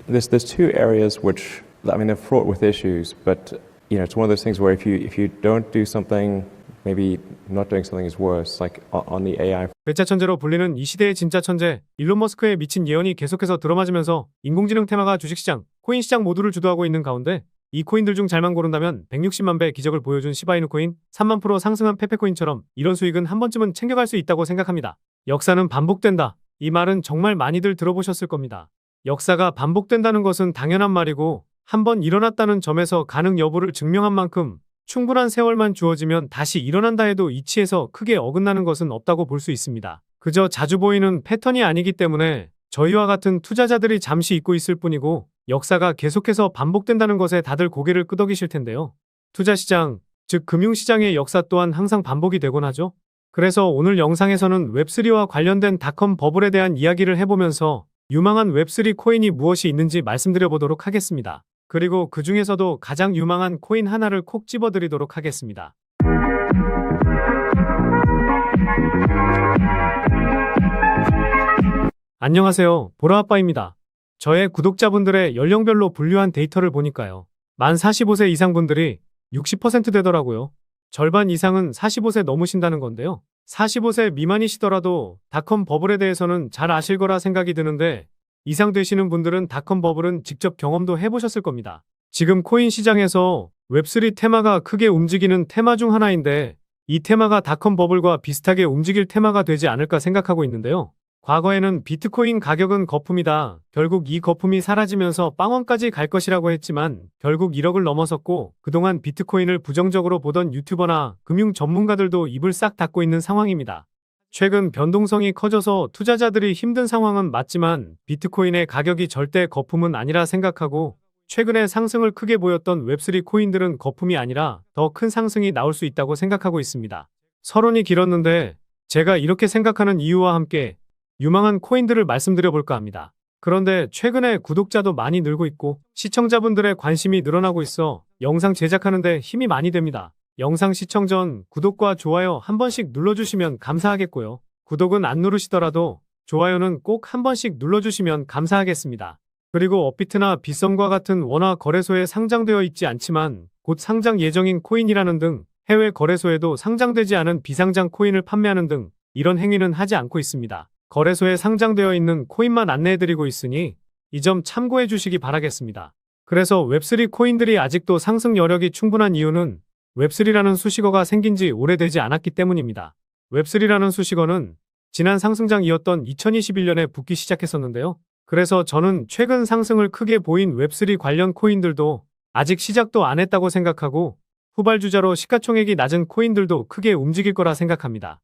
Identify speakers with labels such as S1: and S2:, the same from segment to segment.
S1: There's two areas which, I mean, they're fraught with issues, but it's one of those things where if you don't do something, maybe not doing something is worse. Like on the AI.
S2: 배짜 천재로 불리는 이 시대의 진짜 천재 일론 머스크의 미친 예언이 계속해서 들어맞으면서 인공지능 테마가 주식시장, 코인 시장 모두를 주도하고 있는 가운데 이 코인들 중 잘만 고른다면 160만 배 기적을 보여준 시바이누 코인, 3만 프로 상승한 페페코인처럼 이런 수익은 한 번쯤은 챙겨갈 수 있다고 생각합니다. 역사는 반복된다. 이 말은 정말 많이들 들어보셨을 겁니다. 역사가 반복된다는 것은 당연한 말이고 한번 일어났다는 점에서 가능 여부를 증명한 만큼 충분한 세월만 주어지면 다시 일어난다 해도 이치에서 크게 어긋나는 것은 없다고 볼 수 있습니다. 그저 자주 보이는 패턴이 아니기 때문에 저희와 같은 투자자들이 잠시 잊고 있을 뿐이고 역사가 계속해서 반복된다는 것에 다들 고개를 끄덕이실 텐데요. 투자시장, 즉 금융시장의 역사 또한 항상 반복이 되곤 하죠. 그래서 오늘 영상에서는 웹3와 관련된 닷컴 버블에 대한 이야기를 해보면서 유망한 웹3 코인이 무엇이 있는지 말씀드려보도록 하겠습니다. 그리고 그 중에서도 가장 유망한 코인 하나를 콕 집어드리도록 하겠습니다. 안녕하세요. 보라아빠입니다. 저의 구독자분들의 연령별로 분류한 데이터를 보니까요. 만 45세 이상 분들이 60% 되더라고요. 절반 이상은 45세 넘으신다는 건데요. 45세 미만이시더라도 닷컴 버블에 대해서는 잘 아실 거라 생각이 드는데 이상 되시는 분들은 닷컴 버블은 직접 경험도 해보셨을 겁니다. 지금 코인 시장에서 웹3 테마가 크게 움직이는 테마 중 하나인데 이 테마가 닷컴 버블과 비슷하게 움직일 테마가 되지 않을까 생각하고 있는데요. 과거에는 비트코인 가격은 거품이다. 결국 이 거품이 사라지면서 빵원까지 갈 것이라고 했지만 결국 1억을 넘어섰고 그동안 비트코인을 부정적으로 보던 유튜버나 금융 전문가들도 입을 싹 닫고 있는 상황입니다. 최근 변동성이 커져서 투자자들이 힘든 상황은 맞지만 비트코인의 가격이 절대 거품은 아니라 생각하고 최근에 상승을 크게 보였던 웹3 코인들은 거품이 아니라 더 큰 상승이 나올 수 있다고 생각하고 있습니다. 서론이 길었는데 제가 이렇게 생각하는 이유와 함께 유망한 코인들을 말씀드려볼까 합니다. 그런데 최근에 구독자도 많이 늘고 있고 시청자분들의 관심이 늘어나고 있어 영상 제작하는데 힘이 많이 됩니다. 영상 시청 전 구독과 좋아요 한 번씩 눌러주시면 감사하겠고요. 구독은 안 누르시더라도 좋아요는 꼭 한 번씩 눌러주시면 감사하겠습니다. 그리고 업비트나 빗썸과 같은 원화 거래소에 상장되어 있지 않지만 곧 상장 예정인 코인이라는 등 해외 거래소에도 상장되지 않은 비상장 코인을 판매하는 등 이런 행위는 하지 않고 있습니다. 거래소에 상장되어 있는 코인만 안내해드리고 있으니 이 점 참고해 주시기 바라겠습니다. 그래서 웹3 코인들이 아직도 상승 여력이 충분한 이유는 웹3라는 수식어가 생긴 지 오래되지 않았기 때문입니다. 웹3라는 수식어는 지난 상승장이었던 2021년에 붙기 시작했었는데요. 그래서 저는 최근 상승을 크게 보인 웹3 관련 코인들도 아직 시작도 안 했다고 생각하고 후발주자로 시가총액이 낮은 코인들도 크게 움직일 거라 생각합니다.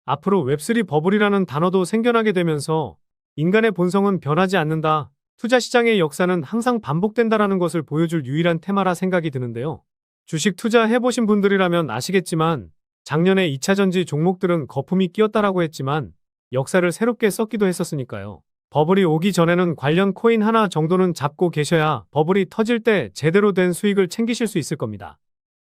S2: 앞으로 웹3 버블이라는 단어도 생겨나게 되면서 인간의 본성은 변하지 않는다. 투자시장의 역사는 항상 반복된다라는 것을 보여줄 유일한 테마라 생각이 드는데요. 주식 투자해보신 분들이라면 아시겠지만 작년에 2차전지 종목들은 거품이 끼었다라고 했지만 역사를 새롭게 썼기도 했었으니까요. 버블이 오기 전에는 관련 코인 하나 정도는 잡고 계셔야 버블이 터질 때 제대로 된 수익을 챙기실 수 있을 겁니다.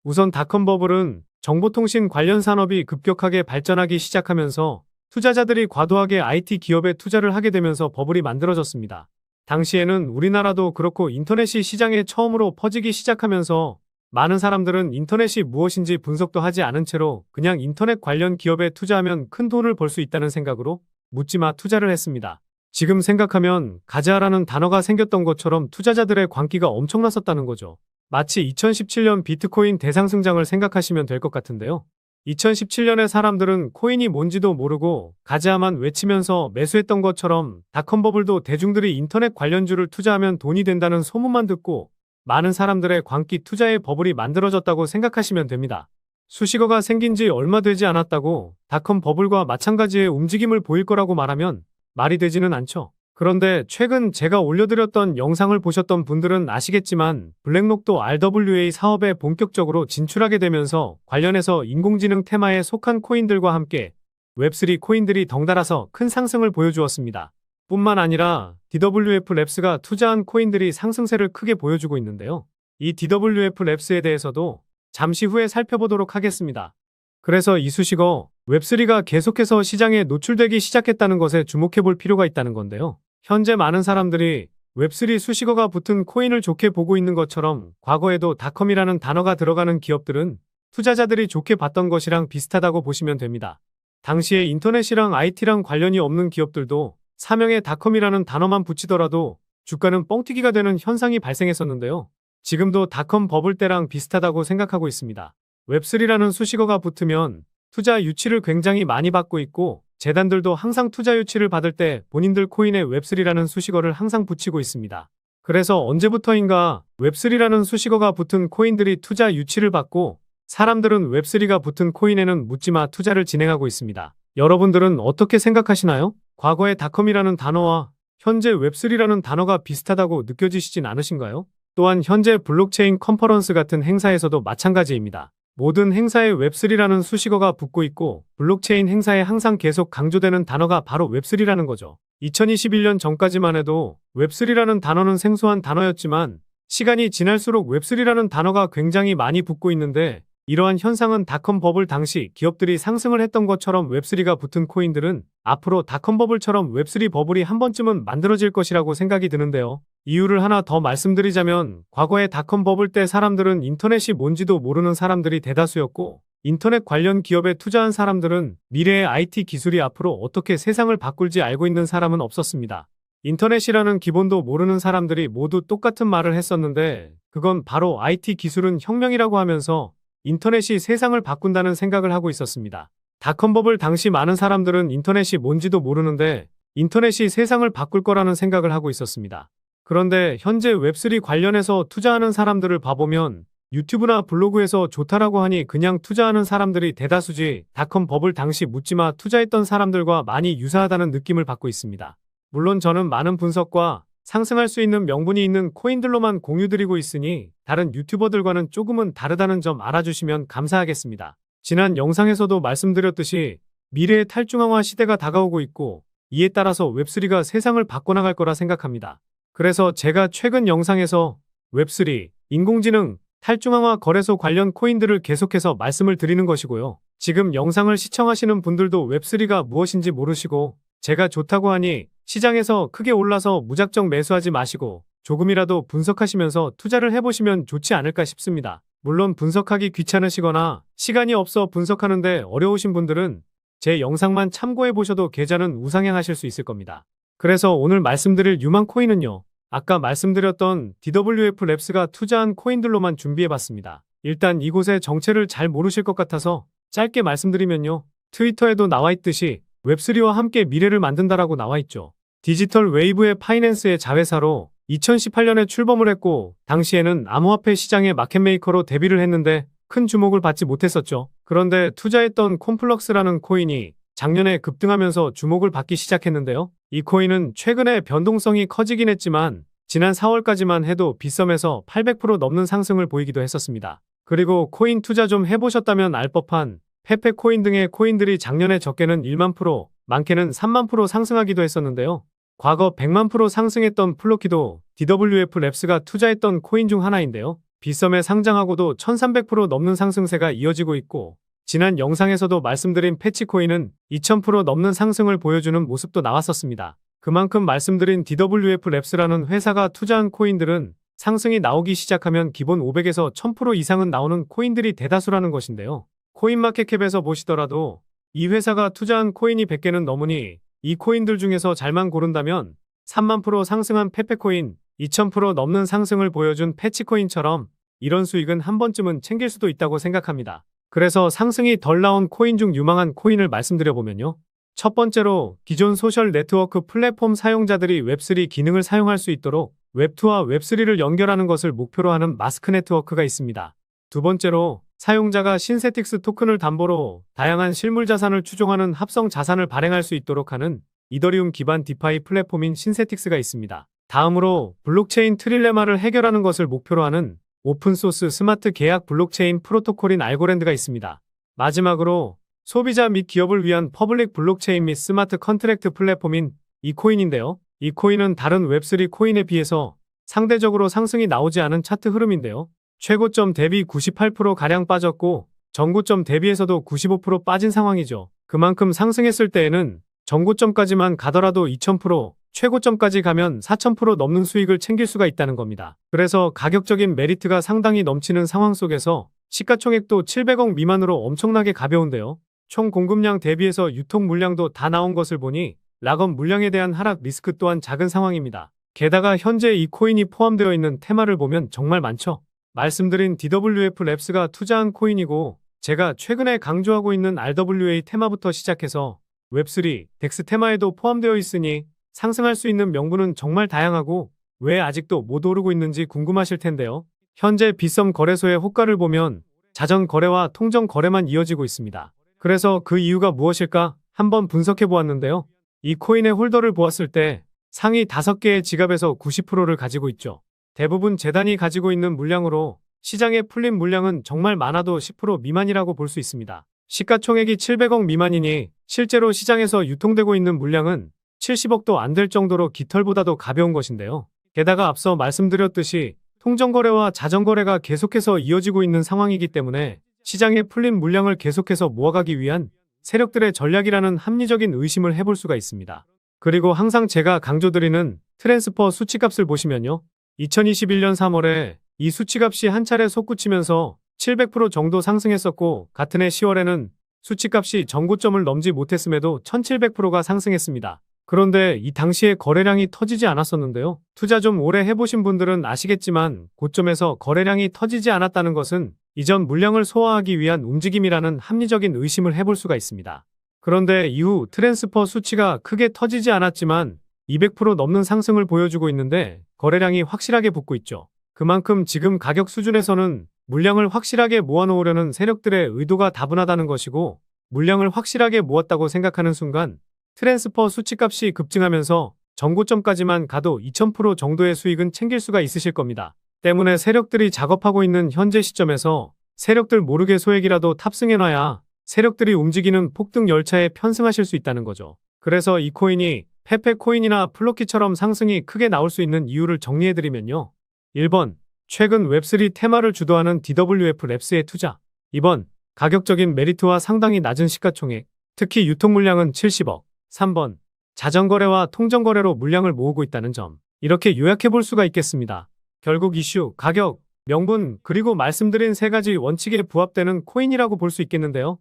S2: 우선 닷컴 버블은 정보통신 관련 산업이 급격하게 발전하기 시작하면서 투자자들이 과도하게 IT 기업에 투자를 하게 되면서 버블이 만들어졌습니다. 당시에는 우리나라도 그렇고 인터넷이 시장에 처음으로 퍼지기 시작하면서 많은 사람들은 인터넷이 무엇인지 분석도 하지 않은 채로 그냥 인터넷 관련 기업에 투자하면 큰 돈을 벌 수 있다는 생각으로 묻지마 투자를 했습니다. 지금 생각하면 가자라는 단어가 생겼던 것처럼 투자자들의 광기가 엄청났었다는 거죠. 마치 2017년 비트코인 대상승장을 생각하시면 될 것 같은데요. 2017년에 사람들은 코인이 뭔지도 모르고 가자만 외치면서 매수했던 것처럼 닷컴 버블도 대중들이 인터넷 관련주를 투자하면 돈이 된다는 소문만 듣고 많은 사람들의 광기 투자의 버블이 만들어졌다고 생각하시면 됩니다. 수식어가 생긴 지 얼마 되지 않았다고 닷컴 버블과 마찬가지의 움직임을 보일 거라고 말하면 말이 되지는 않죠. 그런데 최근 제가 올려드렸던 영상을 보셨던 분들은 아시겠지만 블랙록도 RWA 사업에 본격적으로 진출하게 되면서 관련해서 인공지능 테마에 속한 코인들과 함께 웹3 코인들이 덩달아서 큰 상승을 보여주었습니다. 뿐만 아니라 DWF 랩스가 투자한 코인들이 상승세를 크게 보여주고 있는데요. 이 DWF 랩스에 대해서도 잠시 후에 살펴보도록 하겠습니다. 그래서 이 수식어 웹3가 계속해서 시장에 노출되기 시작했다는 것에 주목해 볼 필요가 있다는 건데요. 현재 많은 사람들이 웹3 수식어가 붙은 코인을 좋게 보고 있는 것처럼 과거에도 닷컴이라는 단어가 들어가는 기업들은 투자자들이 좋게 봤던 것이랑 비슷하다고 보시면 됩니다. 당시에 인터넷이랑 IT랑 관련이 없는 기업들도 사명에 닷컴이라는 단어만 붙이더라도 주가는 뻥튀기가 되는 현상이 발생했었는데요. 지금도 닷컴 버블 때랑 비슷하다고 생각하고 있습니다. 웹3라는 수식어가 붙으면 투자 유치를 굉장히 많이 받고 있고 재단들도 항상 투자 유치를 받을 때 본인들 코인에 웹3라는 수식어를 항상 붙이고 있습니다. 그래서 언제부터인가 웹3라는 수식어가 붙은 코인들이 투자 유치를 받고 사람들은 웹3가 붙은 코인에는 묻지마 투자를 진행하고 있습니다. 여러분들은 어떻게 생각하시나요? 과거의 닷컴이라는 단어와 현재 웹3라는 단어가 비슷하다고 느껴지시진 않으신가요? 또한 현재 블록체인 컨퍼런스 같은 행사에서도 마찬가지입니다. 모든 행사에 웹3라는 수식어가 붙고 있고 블록체인 행사에 항상 계속 강조되는 단어가 바로 웹3라는 거죠. 2021년 전까지만 해도 웹3라는 단어는 생소한 단어였지만 시간이 지날수록 웹3라는 단어가 굉장히 많이 붙고 있는데 이러한 현상은 닷컴 버블 당시 기업들이 상승을 했던 것처럼 웹3가 붙은 코인들은 앞으로 닷컴 버블처럼 웹3 버블이 한 번쯤은 만들어질 것이라고 생각이 드는데요. 이유를 하나 더 말씀드리자면 과거의 닷컴 버블 때 사람들은 인터넷이 뭔지도 모르는 사람들이 대다수였고 인터넷 관련 기업에 투자한 사람들은 미래의 IT 기술이 앞으로 어떻게 세상을 바꿀지 알고 있는 사람은 없었습니다. 인터넷이라는 기본도 모르는 사람들이 모두 똑같은 말을 했었는데 그건 바로 IT 기술은 혁명이라고 하면서 인터넷이 세상을 바꾼다는 생각을 하고 있었습니다. 닷컴 버블 당시 많은 사람들은 인터넷이 뭔지도 모르는데 인터넷이 세상을 바꿀 거라는 생각을 하고 있었습니다. 그런데 현재 웹3 관련해서 투자하는 사람들을 봐보면 유튜브나 블로그에서 좋다라고 하니 그냥 투자하는 사람들이 대다수지 닷컴 버블 당시 묻지마 투자했던 사람들과 많이 유사하다는 느낌을 받고 있습니다. 물론 저는 많은 분석과 상승할 수 있는 명분이 있는 코인들로만 공유드리고 있으니 다른 유튜버들과는 조금은 다르다는 점 알아주시면 감사하겠습니다. 지난 영상에서도 말씀드렸듯이 미래의 탈중앙화 시대가 다가오고 있고 이에 따라서 웹3가 세상을 바꿔나갈 거라 생각합니다. 그래서 제가 최근 영상에서 웹3, 인공지능, 탈중앙화 거래소 관련 코인들을 계속해서 말씀을 드리는 것이고요. 지금 영상을 시청하시는 분들도 웹3가 무엇인지 모르시고 제가 좋다고 하니 시장에서 크게 올라서 무작정 매수하지 마시고 조금이라도 분석하시면서 투자를 해보시면 좋지 않을까 싶습니다. 물론 분석하기 귀찮으시거나 시간이 없어 분석하는데 어려우신 분들은 제 영상만 참고해 보셔도 계좌는 우상향하실 수 있을 겁니다. 그래서 오늘 말씀드릴 유망 코인은요. 아까 말씀드렸던 DWF 랩스가 투자한 코인들로만 준비해봤습니다. 일단 이곳의 정체를 잘 모르실 것 같아서 짧게 말씀드리면요. 트위터에도 나와있듯이 웹3와 함께 미래를 만든다라고 나와있죠. 디지털 웨이브의 파이낸스의 자회사로 2018년에 출범을 했고 당시에는 암호화폐 시장의 마켓메이커로 데뷔를 했는데 큰 주목을 받지 못했었죠. 그런데 투자했던 콤플럭스라는 코인이 작년에 급등하면서 주목을 받기 시작했는데요. 이 코인은 최근에 변동성이 커지긴 했지만 지난 4월까지만 해도 빗썸에서 800% 넘는 상승을 보이기도 했었습니다. 그리고 코인 투자 좀 해보셨다면 알 법한 페페 코인 등의 코인들이 작년에 적게는 1만 프로, 많게는 3만 프로 상승하기도 했었는데요. 과거 100만 프로 상승했던 플로키도 DWF 랩스가 투자했던 코인 중 하나인데요. 빗썸에 상장하고도 1300% 넘는 상승세가 이어지고 있고 지난 영상에서도 말씀드린 패치코인은 2000% 넘는 상승을 보여주는 모습도 나왔었습니다. 그만큼 말씀드린 DWF 랩스라는 회사가 투자한 코인들은 상승이 나오기 시작하면 기본 500에서 1000% 이상은 나오는 코인들이 대다수라는 것인데요. 코인마켓캡에서 보시더라도 이 회사가 투자한 코인이 100개는 넘으니 이 코인들 중에서 잘만 고른다면 3만 프로 상승한 페페코인, 2000% 넘는 상승을 보여준 패치코인처럼 이런 수익은 한 번쯤은 챙길 수도 있다고 생각합니다. 그래서 상승이 덜 나온 코인 중 유망한 코인을 말씀드려보면요. 첫 번째로 기존 소셜 네트워크 플랫폼 사용자들이 웹3 기능을 사용할 수 있도록 웹2와 웹3를 연결하는 것을 목표로 하는 마스크 네트워크가 있습니다. 두 번째로 사용자가 신세틱스 토큰을 담보로 다양한 실물 자산을 추종하는 합성 자산을 발행할 수 있도록 하는 이더리움 기반 디파이 플랫폼인 신세틱스가 있습니다. 다음으로 블록체인 트릴레마를 해결하는 것을 목표로 하는 오픈소스 스마트 계약 블록체인 프로토콜인 알고랜드가 있습니다. 마지막으로 소비자 및 기업을 위한 퍼블릭 블록체인 및 스마트 컨트랙트 플랫폼인 이코인인데요. 이 코인은 다른 웹3 코인에 비해서 상대적으로 상승이 나오지 않은 차트 흐름인데요. 최고점 대비 98%가량 빠졌고 전고점 대비해서도 95% 빠진 상황이죠. 그만큼 상승했을 때에는 전고점까지만 가더라도 2000%, 최고점까지 가면 4,000% 넘는 수익을 챙길 수가 있다는 겁니다. 그래서 가격적인 메리트가 상당히 넘치는 상황 속에서 시가총액도 700억 미만으로 엄청나게 가벼운데요. 총 공급량 대비해서 유통 물량도 다 나온 것을 보니 락업 물량에 대한 하락 리스크 또한 작은 상황입니다. 게다가 현재 이 코인이 포함되어 있는 테마를 보면 정말 많죠. 말씀드린 DWF 랩스가 투자한 코인이고 제가 최근에 강조하고 있는 RWA 테마부터 시작해서 웹3, 덱스 테마에도 포함되어 있으니 상승할 수 있는 명분은 정말 다양하고 왜 아직도 못 오르고 있는지 궁금하실 텐데요. 현재 빗썸 거래소의 호가를 보면 자전 거래와 통정 거래만 이어지고 있습니다. 그래서 그 이유가 무엇일까 한번 분석해 보았는데요. 이 코인의 홀더를 보았을 때 상위 5개의 지갑에서 90%를 가지고 있죠. 대부분 재단이 가지고 있는 물량으로 시장에 풀린 물량은 정말 많아도 10% 미만이라고 볼 수 있습니다. 시가총액이 700억 미만이니 실제로 시장에서 유통되고 있는 물량은 70억도 안 될 정도로 깃털보다도 가벼운 것인데요. 게다가 앞서 말씀드렸듯이 통정거래와 자전거래가 계속해서 이어지고 있는 상황이기 때문에 시장에 풀린 물량을 계속해서 모아가기 위한 세력들의 전략이라는 합리적인 의심을 해볼 수가 있습니다. 그리고 항상 제가 강조드리는 트랜스퍼 수치값을 보시면요. 2021년 3월에 이 수치값이 한 차례 솟구치면서 700% 정도 상승했었고 같은 해 10월에는 수치값이 전고점을 넘지 못했음에도 1700%가 상승했습니다. 그런데 이 당시에 거래량이 터지지 않았었는데요. 투자 좀 오래 해보신 분들은 아시겠지만 고점에서 거래량이 터지지 않았다는 것은 이전 물량을 소화하기 위한 움직임이라는 합리적인 의심을 해볼 수가 있습니다. 그런데 이후 트랜스퍼 수치가 크게 터지지 않았지만 200% 넘는 상승을 보여주고 있는데 거래량이 확실하게 붙고 있죠. 그만큼 지금 가격 수준에서는 물량을 확실하게 모아놓으려는 세력들의 의도가 다분하다는 것이고 물량을 확실하게 모았다고 생각하는 순간 트랜스퍼 수치값이 급증하면서 전고점까지만 가도 2000% 정도의 수익은 챙길 수가 있으실 겁니다. 때문에 세력들이 작업하고 있는 현재 시점에서 세력들 모르게 소액이라도 탑승해놔야 세력들이 움직이는 폭등 열차에 편승하실 수 있다는 거죠. 그래서 이 코인이 페페코인이나 플로키처럼 상승이 크게 나올 수 있는 이유를 정리해드리면요. 1번, 최근 웹3 테마를 주도하는 DWF 랩스의 투자. 2번, 가격적인 메리트와 상당히 낮은 시가총액, 특히 유통 물량은 70억. 3번, 자전거래와 통정거래로 물량을 모으고 있다는 점. 이렇게 요약해 볼 수가 있겠습니다. 결국 이슈, 가격, 명분, 그리고 말씀드린 3가지 원칙에 부합되는 코인이라고 볼 수 있겠는데요.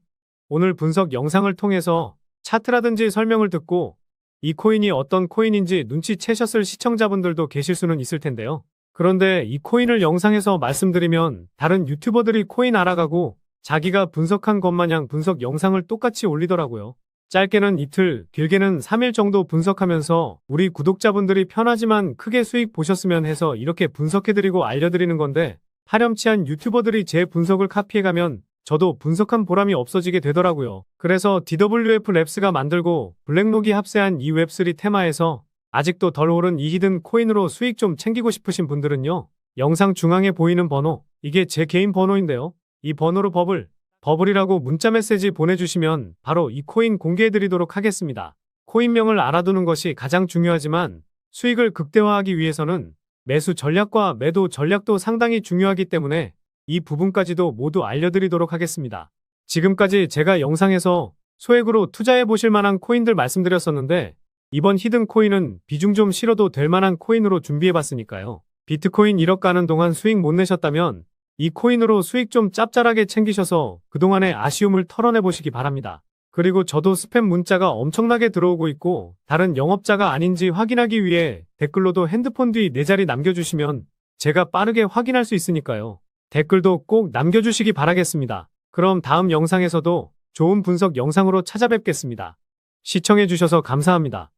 S2: 오늘 분석 영상을 통해서 차트라든지 설명을 듣고 이 코인이 어떤 코인인지 눈치채셨을 시청자분들도 계실 수는 있을 텐데요. 그런데 이 코인을 영상에서 말씀드리면 다른 유튜버들이 코인 알아가고 자기가 분석한 것 마냥 분석 영상을 똑같이 올리더라고요. 짧게는 이틀, 길게는 3일 정도 분석하면서 우리 구독자분들이 편하지만 크게 수익 보셨으면 해서 이렇게 분석해드리고 알려드리는 건데 파렴치한 유튜버들이 제 분석을 카피해가면 저도 분석한 보람이 없어지게 되더라고요. 그래서 DWF 랩스가 만들고 블랙록이 합세한 이 웹3 테마에서 아직도 덜 오른 이 히든 코인으로 수익 좀 챙기고 싶으신 분들은요. 영상 중앙에 보이는 번호, 이게 제 개인 번호인데요. 이 번호로 버블이라고 문자 메시지 보내주시면 바로 이 코인 공개해드리도록 하겠습니다. 코인명을 알아두는 것이 가장 중요하지만 수익을 극대화하기 위해서는 매수 전략과 매도 전략도 상당히 중요하기 때문에 이 부분까지도 모두 알려드리도록 하겠습니다. 지금까지 제가 영상에서 소액으로 투자해 보실 만한 코인들 말씀드렸었는데 이번 히든 코인은 비중 좀 실어도 될 만한 코인으로 준비해 봤으니까요. 비트코인 1억 가는 동안 수익 못 내셨다면 이 코인으로 수익 좀 짭짤하게 챙기셔서 그동안의 아쉬움을 털어내 보시기 바랍니다. 그리고 저도 스팸 문자가 엄청나게 들어오고 있고 다른 영업자가 아닌지 확인하기 위해 댓글로도 핸드폰 뒤 4자리 남겨주시면 제가 빠르게 확인할 수 있으니까요. 댓글도 꼭 남겨주시기 바라겠습니다. 그럼 다음 영상에서도 좋은 분석 영상으로 찾아뵙겠습니다. 시청해주셔서 감사합니다.